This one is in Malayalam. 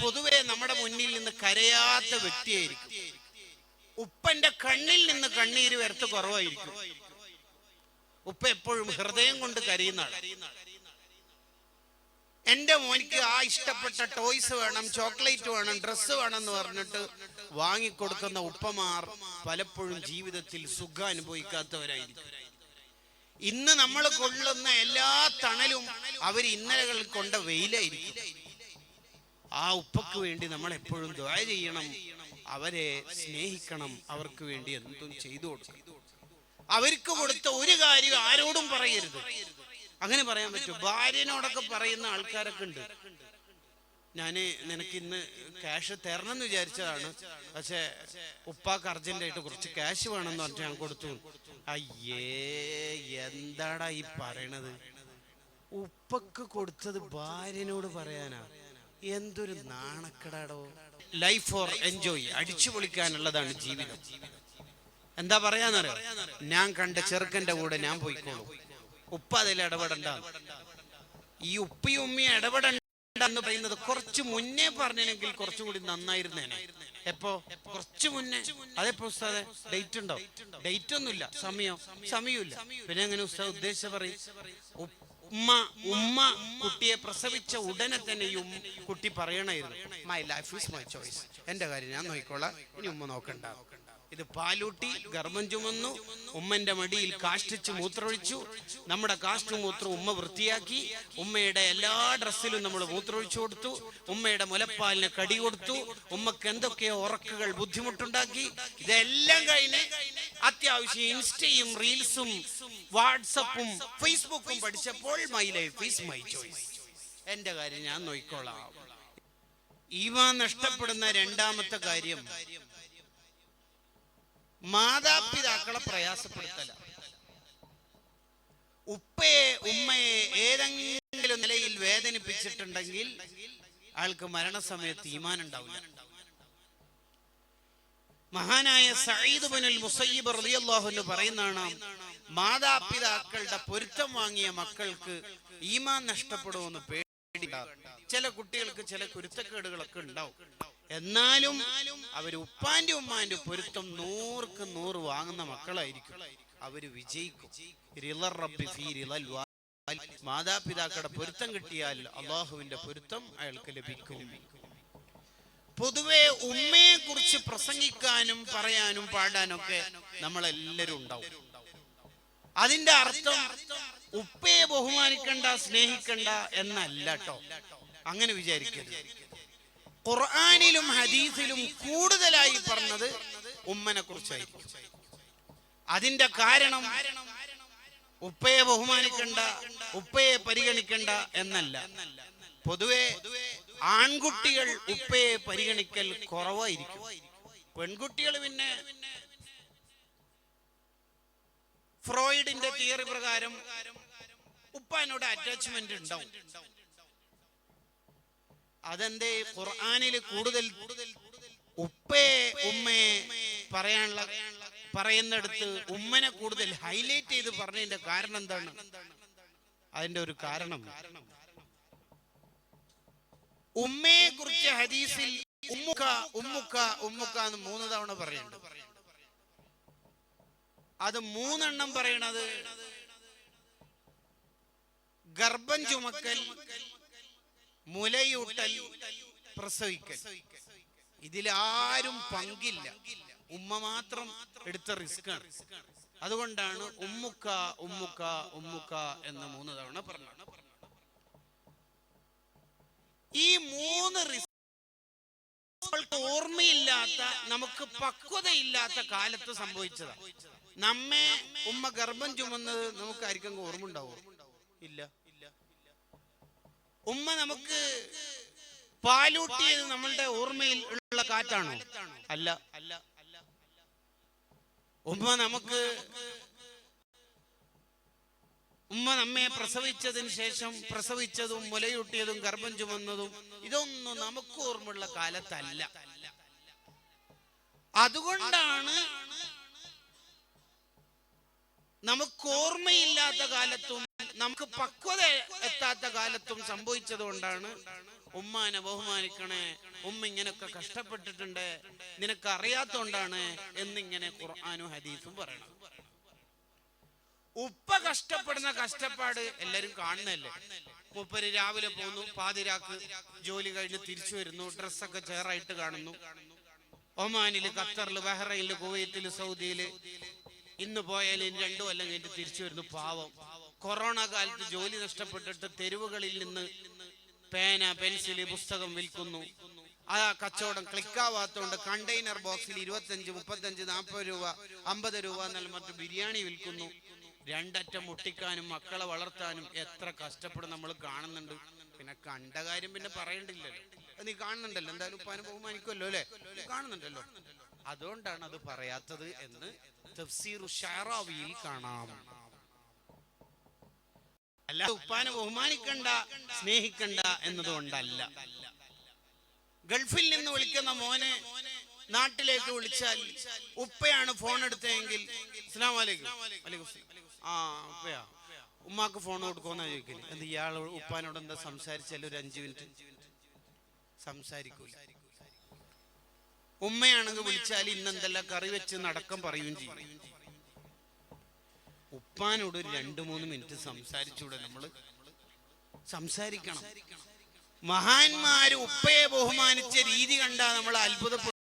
പൊതുവെ നമ്മുടെ മുന്നിൽ നിന്ന് കരയാത്ത വ്യക്തിയായിരിക്കും. ഉപ്പന്റെ കണ്ണിൽ നിന്ന് കണ്ണീര് വരത്ത് കുറവായിരിക്കും. ഉപ്പ എപ്പോഴും ഹൃദയം കൊണ്ട് കരയുന്ന ആൾ. എന്റെ മോനിക്ക് ആ ഇഷ്ടപ്പെട്ട ടോയ്സ് വേണം, ചോക്ലേറ്റ് വേണം, ഡ്രസ്സ് വേണം എന്ന് പറഞ്ഞിട്ട് വാങ്ങിക്കൊടുക്കുന്ന ഉപ്പമാർ പലപ്പോഴും ജീവിതത്തിൽ സുഖം അനുഭവിക്കാത്തവരായിരിക്കും. ഇന്ന് നമ്മൾ കൊള്ളുന്ന എല്ലാ തണലും അവർ ഇന്നലകൾ കൊണ്ട വെയിലായിരിക്കും. ആ ഉപ്പക്ക് വേണ്ടി നമ്മൾ എപ്പോഴും ദുആ ചെയ്യണം, അവരെ സ്നേഹിക്കണം, അവർക്ക് വേണ്ടി എന്തും ചെയ്തു കൊടുക്കണം. അവർക്ക് കൊടുത്ത ഒരു കാര്യം ആരോടും പറയരുത്. അങ്ങനെ പറയാൻ പറ്റും? ഭാര്യനോടൊക്കെ പറയുന്ന ആൾക്കാരൊക്കെ ഉണ്ട്. ഞാന് നിനക്ക് ഇന്ന് ക്യാഷ് തരണം എന്ന് വിചാരിച്ചതാണ്, പക്ഷെ ഉപ്പാക്ക് അർജന്റായിട്ട് കുറച്ച് ക്യാഷ് വേണമെന്ന് പറഞ്ഞിട്ട് ഞാൻ കൊടുത്തു. അയ്യേ, എന്താടാ ഈ പറയണത്? ഉപ്പക്ക് കൊടുത്തത് ഭാര്യനോട് പറയാനാ? എന്തൊരു നാണക്കെടാടോ. ലൈഫ് ഫോർ എൻജോയ്, അടിച്ചു പൊളിക്കാനുള്ളതാണ് ജീവിതം. എന്താ പറയാന്നറിയോ? ഞാൻ കണ്ട ചെറുക്കന്റെ കൂടെ ഞാൻ പോയിക്കോളും, ഉപ്പ അതിൽ ഇടപെടണ്ട. ഈ ഉപ്പയും ഉമ്മയും ഇടപെടണ്ടെന്ന് പറയുന്നത് കുറച്ച് മുന്നേ പറഞ്ഞെങ്കിൽ കുറച്ചും കൂടി നന്നായിരുന്നേനെ. എപ്പോ? കുറച്ച് മുന്നേ. അതെപ്പോ ഉസ്താദെ? ഡേറ്റ് ഉണ്ടോ? ഡേറ്റ് ഒന്നുമില്ല. സമയമില്ല. പിന്നെ എങ്ങനെ ഉസ്താദ് ഉദ്ദേശിച്ച പറയും? ഉമ്മ കുട്ടിയെ പ്രസവിച്ച ഉടനെ തന്നെ ഈ കുട്ടി പറയണായിരുന്നു, my life is my choice, എന്റെ കാര്യം ഞാൻ നോക്കിക്കോളാം, ഇനി ഉമ്മ നോക്കണ്ട. ഇത് പാലൂട്ടി ഗർഭം ചുമന്നു, ഉമ്മന്റെ മടിയിൽ കാഷ്ടിച്ച് മൂത്രമൊഴിച്ചു. നമ്മുടെ കാഷ്ടു മൂത്രം ഉമ്മ വൃത്തിയാക്കി. ഉമ്മയുടെ എല്ലാ ഡ്രസ്സിലും നമ്മൾ മൂത്രമൊഴിച്ചു കൊടുത്തു. ഉമ്മയുടെ മുലപ്പാലിന് കടി കൊടുത്തു. ഉമ്മക്ക് എന്തൊക്കെയോ ഉറക്കുകൾ ബുദ്ധിമുട്ടുണ്ടാക്കി. ഇതെല്ലാം കഴിഞ്ഞ് അത്യാവശ്യം ഇൻസ്റ്റയും റീൽസും വാട്സപ്പും ഫേസ്ബുക്കും പഠിച്ചപ്പോൾ my life is my choice, എന്റെ കാര്യം ഞാൻ നോക്കിക്കോളാം. ഈമാൻ നഷ്ടപ്പെടുന്ന രണ്ടാമത്തെ കാര്യം മാതാപിതാക്കളെ പ്രയാസപ്പെടുത്തല. ഉപ്പയെ ഉമ്മയെ ഏതെങ്കിലും നിലയിൽ വേദനിപ്പിച്ചിട്ടുണ്ടെങ്കിൽ ആൾക്ക് മരണസമയത്ത് ഈമാൻ ഉണ്ടാവില്ല. മഹാനായ സഈദ് ഇബ്നുൽ മുസയ്യിബ് റളിയല്ലാഹു അൻഹു പറയുന്നതാണ്, മാതാപിതാക്കളുടെ പൊരുത്തം വാങ്ങിയ മക്കൾക്ക് ഈമാൻ നഷ്ടപ്പെടുമെന്ന് പേടി. ചില കുട്ടികൾക്ക് ചില കുരുത്തക്കേടുകളൊക്കെ ഉണ്ടാവും, എന്നാലും അവര് ഉപ്പാന്റെ ഉമ്മാന്റെ പൊരുത്തം 100% വാങ്ങുന്ന മക്കളായിരിക്കും. അവര് വിജയിക്കും. മാതാപിതാക്കളുടെ പൊരുത്തം കിട്ടിയാൽ അള്ളാഹുവിന്റെ പൊരുത്തം അയാൾക്ക് ലഭിക്കും. പൊതുവെ ഉമ്മയെ കുറിച്ച് പ്രസംഗിക്കാനും പറയാനും പാടാനൊക്കെ നമ്മളെല്ലാവരും ഉണ്ടാവും. അതിന്റെ അർത്ഥം ഉപ്പയെ ബഹുമാനിക്കണ്ട, സ്നേഹിക്കണ്ട എന്നല്ല കേട്ടോ. അങ്ങനെ വിചാരിക്കരുത്. ഖുർആനിലും ഹദീസിലും കൂടുതലായി പറഞ്ഞത് ഉമ്മനെ കുറിച്ചായിരിക്കും. അതിന്റെ കാരണം ഉപ്പയെ ബഹുമാനിക്കണ്ട, ഉപ്പയെ പരിഗണിക്കണ്ട എന്നല്ല. പൊതുവെ ആൺകുട്ടികൾ ഉപ്പയെ പരിഗണിക്കൽ കുറവായിരിക്കും. പെൺകുട്ടികൾ പിന്നെ ഫ്രോയിഡിന്റെ തിയറി പ്രകാരം ഉപ്പാനോട് അറ്റാച്ച്മെന്റ് ഉണ്ടാവും. അതെന്തേ? ഖുർആനിൽ കൂടുതൽ ഉപ്പയെ ഉമ്മയെ പറയുന്നിടത്ത് ഉമ്മനെ കൂടുതൽ ഹൈലൈറ്റ് ചെയ്ത് പറഞ്ഞതിന്റെ കാരണം എന്താണ്? അതിന്റെ ഒരു കാരണം, ഉമ്മയെ കുറിച്ച് ഹദീസിൽ ഉമ്മുക്ക ഉമ്മുക്ക ഉമ്മുക്ക എന്ന് 3 തവണ പറയുന്നുണ്ട്. അത് 3 പറയണത് ഗർഭം ചുമക്കൽ, മുലയൂട്ടൽ, പ്രസവിക്കൽ. ഇതിലാരും പങ്കില്ല, ഉമ്മ മാത്രം എടുത്ത റിസ്ക് ആണ്. അതുകൊണ്ടാണ് ഉമ്മുക്ക ഉമ്മുക്ക ഉമ്മുക്ക എന്ന് 3 തവണ പറഞ്ഞത്. ഈ 3 റിസ്ക് ഓർമ്മയില്ലാത്ത, നമുക്ക് പക്വതയില്ലാത്ത കാലത്ത് സംഭവിച്ചതാണ്. നമ്മെ ഉമ്മ ഗർഭം ചുമന്നത് നമുക്ക് ആർക്കെങ്കിലും ഓർമ്മ ഉണ്ടാവോ? ഇല്ല. ഉമ്മ നമുക്ക് പാലൂട്ടിയത് നമ്മളുടെ ഓർമ്മയിൽ ഉള്ള കാറ്റാണോ? അല്ല. ഉമ്മ നമ്മെ പ്രസവിച്ചതിന് ശേഷം പ്രസവിച്ചതും മുലയൂട്ടിയതും ഗർഭം ചുമന്നതും ഇതൊന്നും നമുക്ക് ഓർമ്മയുള്ള കാലത്തല്ല. അതുകൊണ്ടാണ് നമുക്ക് ഓർമ്മയില്ലാത്ത കാലത്തും നമുക്ക് പക്വത എത്താത്ത കാലത്തും സംഭവിച്ചത് കൊണ്ടാണ് ഉമ്മാനെ ബഹുമാനിക്കണേ, ഉമ്മ ഇങ്ങനൊക്കെ കഷ്ടപ്പെട്ടിട്ടുണ്ട്, നിനക്ക് അറിയാത്തോണ്ടാണ് എന്നിങ്ങനെ ഖുർആനും ഹദീസും പറയണം. ഉപ്പ കഷ്ടപ്പെടുന്ന കഷ്ടപ്പാട് എല്ലാരും കാണുന്നല്ലേ. മൂപ്പര് രാവിലെ പോന്നു, പാതിരാക്ക് ജോലി കഴിഞ്ഞ് തിരിച്ചു വരുന്നു, ഡ്രസ്സൊക്കെ ചേറായിട്ട് കാണുന്നു. ഒമാനില്, ഖത്തറില്, ബഹ്റൈനില്, കുവൈത്തില്, സൗദിയില് ഇന്ന് പോയാൽ 2 കൊല്ലം കഴിഞ്ഞിട്ട് തിരിച്ചു വരുന്നു. പാവം കൊറോണ കാലത്ത് ജോലി നഷ്ടപ്പെട്ടിട്ട് തെരുവുകളിൽ നിന്ന് പേന, പെൻസില്, പുസ്തകം വിൽക്കുന്നു. ആ കച്ചവടം ക്ലിക്കാവാത്തോണ്ട് കണ്ടെയ്നർ ബോക്സിൽ 25, 35, 40 രൂപ, 50 രൂപ എന്നാൽ മറ്റു ബിരിയാണി വിൽക്കുന്നു. 2 അറ്റം മുട്ടിക്കാനും മക്കളെ വളർത്താനും എത്ര കഷ്ടപ്പെടും നമ്മൾ കാണുന്നുണ്ട്. പിന്നെ കണ്ട കാര്യം പിന്നെ പറയണ്ടില്ലല്ലോ, നീ കാണുന്നുണ്ടല്ലോ, എന്തായാലും ഉപ്പാനെ ബഹുമാനിക്കുമല്ലോ അല്ലെ, കാണുന്നുണ്ടല്ലോ. അതുകൊണ്ടാണ് അത് പറയാത്തത് എന്ന് തഫ്സീറു ഷഅറാവിയിൽ കാണാം. അല്ല ഉപ്പാനെ ബഹുമാനിക്കണ്ട, സ്നേഹിക്കണ്ട എന്നതുകൊണ്ടല്ല. ഗൾഫിൽ നിന്ന് വിളിക്കുന്ന മോനെ നാട്ടിലേക്ക് വിളിച്ചാൽ ഉപ്പയാണ് ഫോൺ എടുത്തതെങ്കിൽ അസ്സലാമു അലൈക്കും, വലൈക്കും സലാം, ആ ഉപ്പയാ, ഉമ്മാക്ക് ഫോൺ കൊടുക്കുമെന്നാ ചോദിക്കല്. എന്ത് ഇയാൾ ഉപ്പാനോട് എന്താ സംസാരിച്ചാൽ ഒരു 5 മിനിറ്റ് സംസാരിക്കൂല. ഉമ്മയാണെങ്കിൽ വിളിച്ചാൽ ഇന്നെന്തെല്ലാം കറി വെച്ച് നടക്കം പറയുകയും ചെയ്യും. ഉപ്പാനോട് ഒരു 2-3 മിനിറ്റ് സംസാരിച്ചൂടെ? നമ്മള് സംസാരിക്കണം. മഹാന്മാര് ഉപ്പയെ ബഹുമാനിച്ച രീതി കണ്ടാ നമ്മൾ അത്ഭുതപ്പെടും.